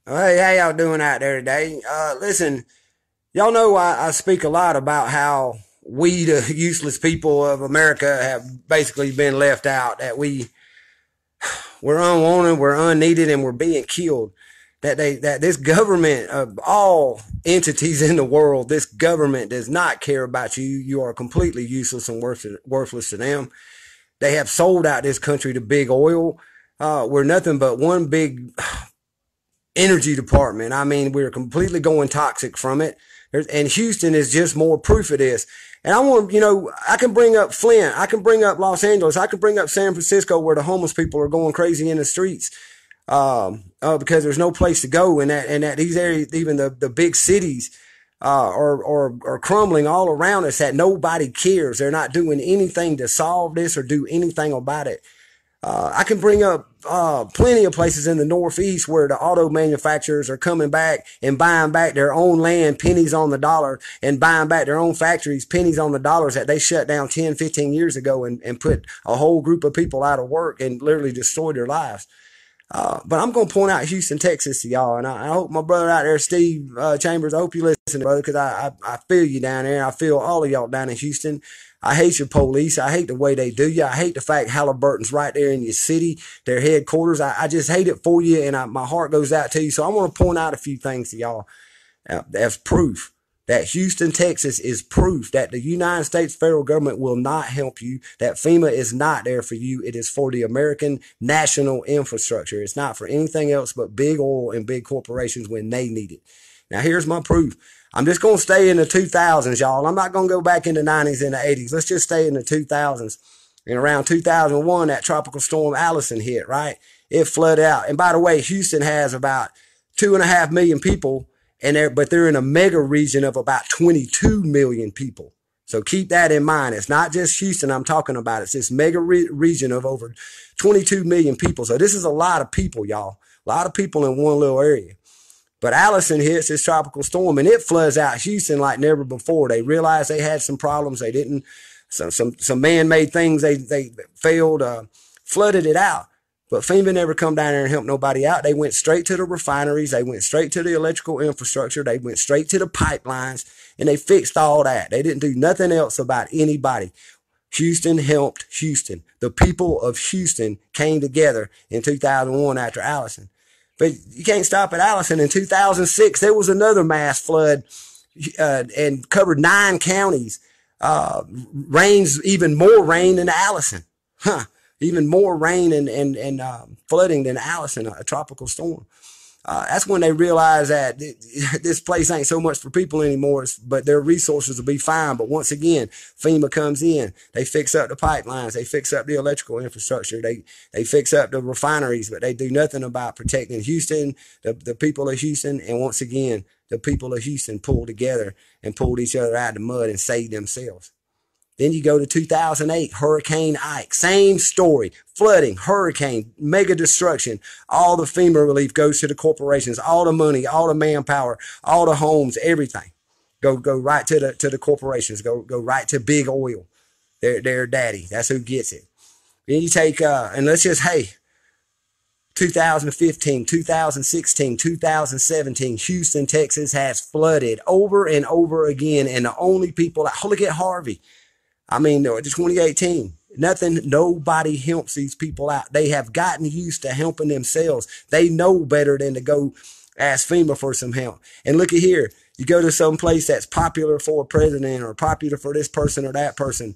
Hey, how y'all doing out there today? Listen, y'all know I speak a lot about how we, the useless people of America, have basically been left out. That we're unwanted, we're unneeded, and we're being killed. That this government of all entities in the world, this government does not care about you. You are completely useless and worthless to them. They have sold out this country to big oil. We're nothing but one big energy department. I mean, we're completely going toxic from it. And Houston is just more proof of this. And I want, I can bring up Flint. I can bring up Los Angeles. I can bring up San Francisco where the homeless people are going crazy in the streets. Because there's no place to go, and that these areas, even the big cities, are crumbling all around us, that nobody cares. They're not doing anything to solve this or do anything about it. I can bring up plenty of places in the Northeast where the auto manufacturers are coming back and buying back their own land, pennies on the dollar, and buying back their own factories, pennies on the dollars that they shut down 10, 15 years ago and put a whole group of people out of work and literally destroyed their lives. But I'm going to point out Houston, Texas to y'all. And I hope my brother out there, Steve Chambers, I hope you listen, brother, because I feel you down there. I feel all of y'all down in Houston. I hate your police. I hate the way they do you. I hate the fact Halliburton's right there in your city, their headquarters. I just hate it for you, and my heart goes out to you. So I want to point out a few things to y'all as proof that Houston, Texas is proof that the United States federal government will not help you, that FEMA is not there for you. It is for the American national infrastructure. It's not for anything else but big oil and big corporations when they need it. Now, here's my proof. I'm just going to stay in the 2000s, y'all. I'm not going to go back in the 90s and the 80s. Let's just stay in the 2000s. And around 2001, that tropical storm Allison hit, right? It flooded out. And by the way, Houston has about 2.5 million people, but they're in a mega region of about 22 million people. So keep that in mind. It's not just Houston I'm talking about. It's this mega region of over 22 million people. So this is a lot of people, y'all. A lot of people in one little area. But Allison hits this tropical storm and it floods out Houston like never before. They realized they had some problems. They didn't, some man-made things they failed, flooded it out. But FEMA never come down there and help nobody out. They went straight to the refineries. They went straight to the electrical infrastructure. They went straight to the pipelines and they fixed all that. They didn't do nothing else about anybody. Houston helped Houston. The people of Houston came together in 2001 after Allison. But you can't stop at Allison. In 2006, there was another mass flood and covered 9 counties. Rains, even more rain than Allison. Even more rain and flooding than Allison, a tropical storm. That's when they realized that this place ain't so much for people anymore, but their resources will be fine. But once again, FEMA comes in. They fix up the pipelines. They fix up the electrical infrastructure. They fix up the refineries, but they do nothing about protecting Houston, the people of Houston. And once again, the people of Houston pulled together and pulled each other out of the mud and saved themselves. Then you go to 2008, Hurricane Ike. Same story. Flooding, hurricane, mega destruction. All the FEMA relief goes to the corporations. All the money, all the manpower, all the homes, everything. Go right to the corporations. Go right to big oil. Their daddy. That's who gets it. Then you take, and let's just, hey, 2015, 2016, 2017, Houston, Texas has flooded over and over again. And the only people, look at Harvey. I mean, 2018, nobody helps these people out. They have gotten used to helping themselves. They know better than to go ask FEMA for some help. And look at here, you go to some place that's popular for a president or popular for this person or that person.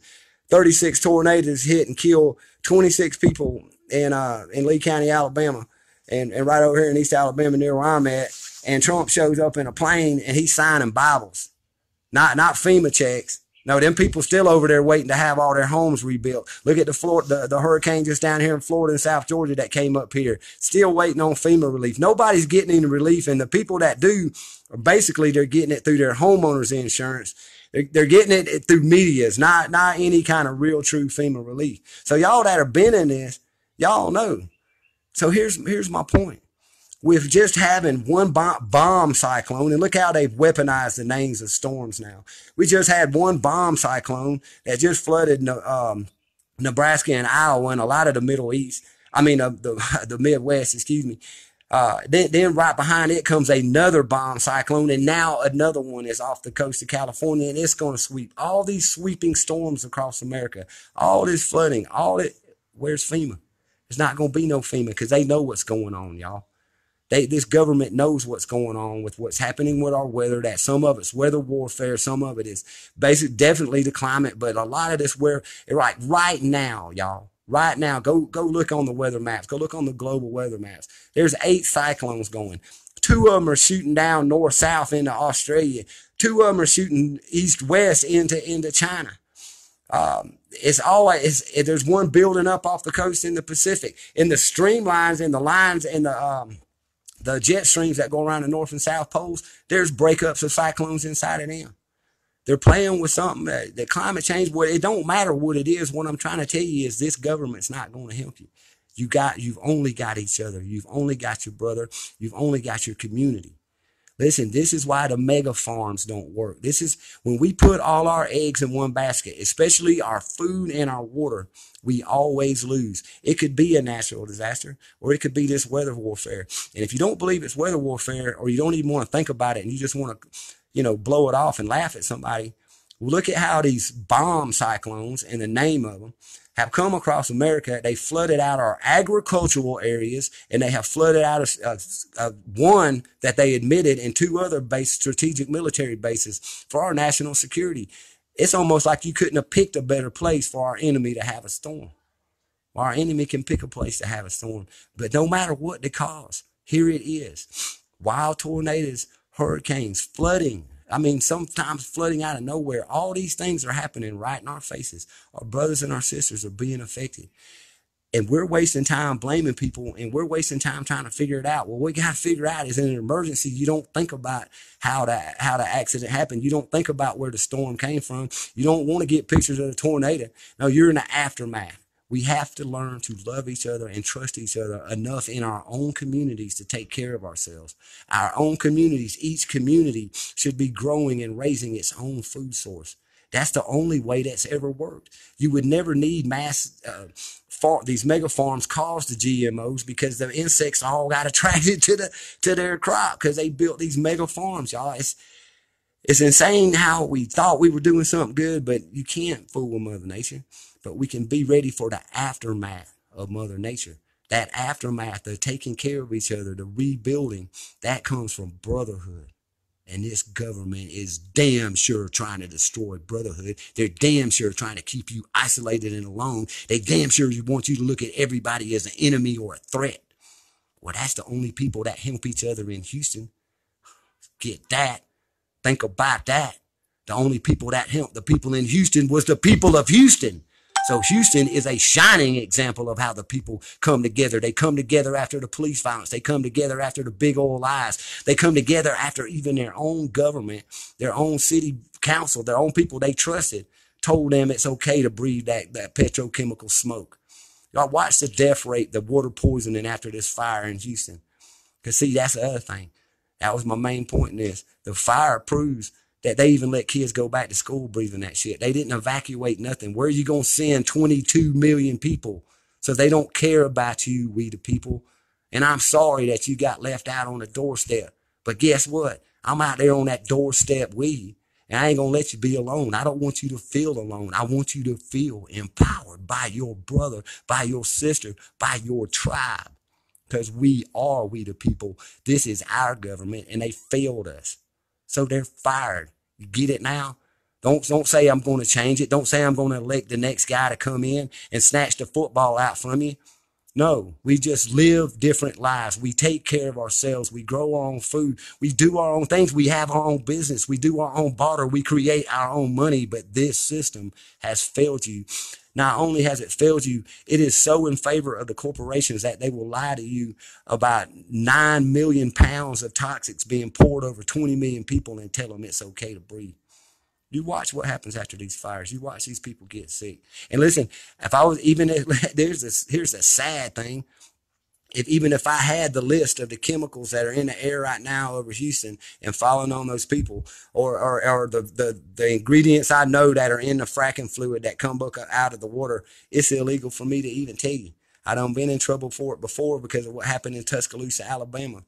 36 tornadoes hit and kill 26 people in Lee County, Alabama, and right over here in East Alabama near where I'm at. And Trump shows up in a plane and he's signing Bibles, not FEMA checks. No, them people still over there waiting to have all their homes rebuilt. Look at the hurricane just down here in Florida and South Georgia that came up here. Still waiting on FEMA relief. Nobody's getting any relief, and the people that do, basically they're getting it through their homeowners insurance. They're getting it through medias, not any kind of real true FEMA relief. So y'all that have been in this, y'all know. So here's my point. With just having one bomb cyclone, and look how they've weaponized the names of storms now. We just had one bomb cyclone that just flooded Nebraska and Iowa and a lot of the Middle East. I mean, the Midwest, excuse me. Then right behind it comes another bomb cyclone, and now another one is off the coast of California, and it's going to sweep all these sweeping storms across America, all this flooding, all it. Where's FEMA? There's not going to be no FEMA because they know what's going on, y'all. This government knows what's going on with what's happening with our weather. That some of it's weather warfare, some of it is definitely the climate, but a lot of this like right now, y'all. Right now, go look on the weather maps. Go look on the global weather maps. There's 8 cyclones going. 2 of them are shooting down north south into Australia. 2 of them are shooting east west into China. It's always there's one building up off the coast in the Pacific. In the streamlines and the lines and the jet streams that go around the north and south poles, there's breakups of cyclones inside of them. They're playing with something that climate change, well, it don't matter what it is. What I'm trying to tell you is this government's not going to help you. You've only got each other. You've only got your brother. You've only got your community. Listen, this is why the mega farms don't work. This is when we put all our eggs in one basket, especially our food and our water, we always lose. It could be a natural disaster, or it could be this weather warfare. And if you don't believe it's weather warfare, or you don't even want to think about it and you just want to, blow it off and laugh at somebody, look at how these bomb cyclones, in the name of them, have come across America. They flooded out our agricultural areas, and they have flooded out one that they admitted and 2 other strategic military bases for our national security. It's almost like you couldn't have picked a better place for our enemy to have a storm. Our enemy can pick a place to have a storm, but no matter what the cause, here it is. Wild tornadoes, hurricanes, flooding. I mean, sometimes flooding out of nowhere. All these things are happening right in our faces. Our brothers and our sisters are being affected. And we're wasting time blaming people, and we're wasting time trying to figure it out. Well, what we got to figure out is in an emergency, you don't think about how the accident happened. You don't think about where the storm came from. You don't want to get pictures of the tornado. No, you're in the aftermath. We have to learn to love each other and trust each other enough in our own communities to take care of ourselves. Our own communities, each community should be growing and raising its own food source. That's the only way that's ever worked. You would never need these mega farms caused the GMOs because the insects all got attracted to their crop because they built these mega farms, y'all. It's insane how we thought we were doing something good, but you can't fool Mother Nature. But we can be ready for the aftermath of Mother Nature. That aftermath of taking care of each other, the rebuilding, that comes from brotherhood. And this government is damn sure trying to destroy brotherhood. They're damn sure trying to keep you isolated and alone. They damn sure want you to look at everybody as an enemy or a threat. Well, that's the only people that help each other in Houston. Get that. Think about that. The only people that helped the people in Houston was the people of Houston. So Houston is a shining example of how the people come together. They come together after the police violence. They come together after the big old lies. They come together after even their own government, their own city council, their own people they trusted, told them it's okay to breathe that petrochemical smoke. Y'all watch the death rate, the water poisoning after this fire in Houston. Because see, that's the other thing. That was my main point in this. The fire proves that they even let kids go back to school breathing that shit. They didn't evacuate nothing. Where are you going to send 22 million people? So they don't care about you, we the people. And I'm sorry that you got left out on the doorstep. But guess what? I'm out there on that doorstep with you. And I ain't going to let you be alone. I don't want you to feel alone. I want you to feel empowered by your brother, by your sister, by your tribe. Because we the people. This is our government, and they failed us. So they're fired. You get it now? Don't say I'm going to change it. Don't say I'm going to elect the next guy to come in and snatch the football out from you. No, we just live different lives. We take care of ourselves. We grow our own food. We do our own things. We have our own business. We do our own barter. We create our own money. But this system has failed you. Not only has it failed you, it is so in favor of the corporations that they will lie to you about 9 million pounds of toxics being poured over 20 million people and tell them it's okay to breathe. You watch what happens after these fires. You watch these people get sick. And listen, if I was here's a sad thing. Even if I had the list of the chemicals that are in the air right now over Houston and falling on those people, or the ingredients I know that are in the fracking fluid that come out of the water, it's illegal for me to even tell you. I done been in trouble for it before because of what happened in Tuscaloosa, Alabama.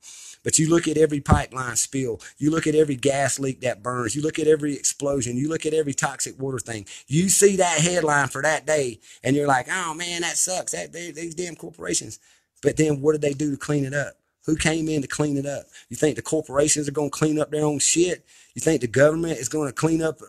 But you look at every pipeline spill, you look at every gas leak that burns, you look at every explosion, you look at every toxic water thing. You see that headline for that day, and you're like, oh man, that sucks. These damn corporations. But then what did they do to clean it up? Who came in to clean it up? You think the corporations are going to clean up their own shit? You think the government is going to clean up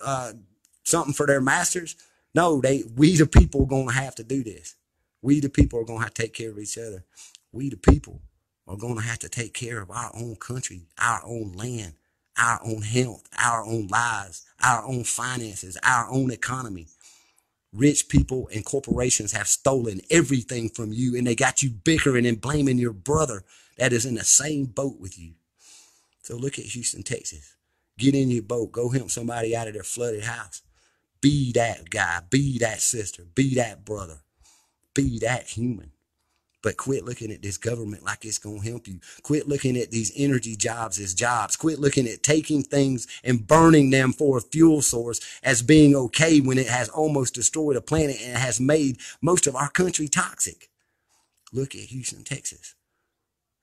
something for their masters? No, we the people are going to have to do this. We the people are going to have to take care of each other. We the people are going to have to take care of our own country, our own land, our own health, our own lives, our own finances, our own economy. Rich people and corporations have stolen everything from you, and they got you bickering and blaming your brother that is in the same boat with you. So look at Houston, Texas. Get in your boat. Go help somebody out of their flooded house. Be that guy. Be that sister. Be that brother. Be that human. But quit looking at this government like it's going to help you. Quit looking at these energy jobs as jobs. Quit looking at taking things and burning them for a fuel source as being okay when it has almost destroyed a planet and has made most of our country toxic. Look at Houston, Texas.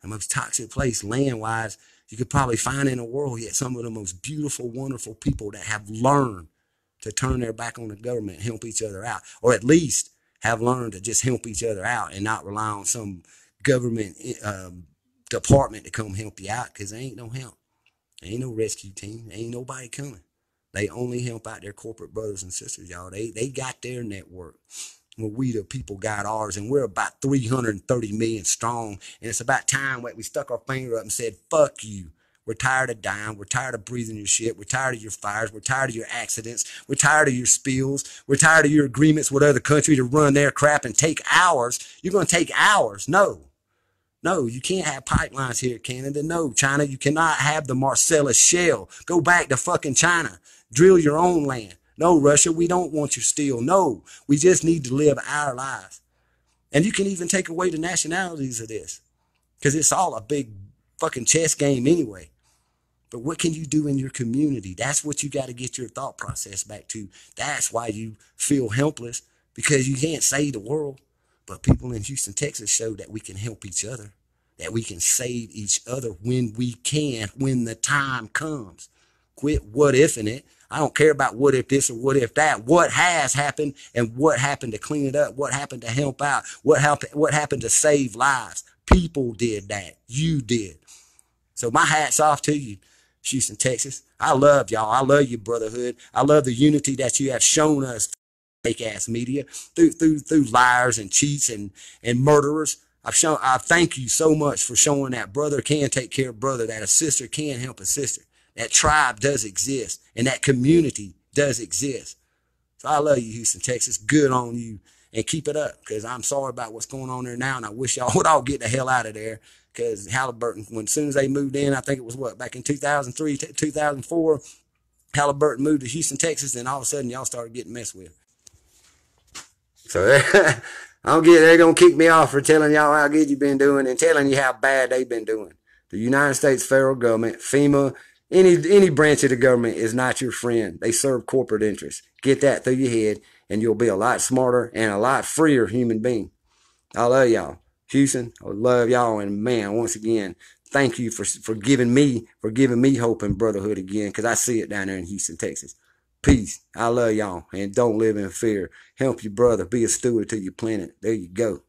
The most toxic place land-wise you could probably find in the world, yet some of the most beautiful, wonderful people that have learned to turn their back on the government and help each other out, or at least have learned to just help each other out and not rely on some government department to come help you out, because there ain't no help. There ain't no rescue team. There ain't nobody coming. They only help out their corporate brothers and sisters, y'all. They got their network. Well, we the people got ours, and we're about 330 million strong, and it's about time that we stuck our finger up and said, fuck you. We're tired of dying. We're tired of breathing your shit. We're tired of your fires. We're tired of your accidents. We're tired of your spills. We're tired of your agreements with other countries to run their crap and take ours. You're going to take ours. No, you can't have pipelines here, Canada. No, China, you cannot have the Marcellus Shale. Go back to fucking China. Drill your own land. No, Russia, we don't want your steel. No, we just need to live our lives. And you can even take away the nationalities of this, because it's all a big fucking chess game anyway. But what can you do in your community? That's what you got to get your thought process back to. That's why you feel helpless, because you can't save the world. But people in Houston, Texas show that we can help each other, that we can save each other when we can, when the time comes. Quit what ifing it. I don't care about what if this or what if that. What has happened, and what happened to clean it up? What happened to help out? What happened to save lives? People did that. You did. So my hat's off to you, Houston, Texas. I love y'all. I love your brotherhood. I love the unity that you have shown us, fake ass media, through liars and cheats and murderers. I thank you so much for showing that brother can take care of brother, that a sister can help a sister. That tribe does exist, and that community does exist. So I love you, Houston, Texas. Good on you. And keep it up, because I'm sorry about what's going on there now, and I wish y'all would all get the hell out of there, because Halliburton, as soon as they moved in, I think it was back in 2003, 2004, Halliburton moved to Houston, Texas, and all of a sudden y'all started getting messed with. So they're going to kick me off for telling y'all how good you've been doing and telling you how bad they've been doing. The United States federal government, FEMA, any branch of the government is not your friend. They serve corporate interests. Get that through your head, and you'll be a lot smarter and a lot freer human being. I love y'all. Houston, I love y'all. And man, once again, thank you for giving me hope and brotherhood again, because I see it down there in Houston, Texas. Peace. I love y'all. And don't live in fear. Help your brother. Be a steward to your planet. There you go.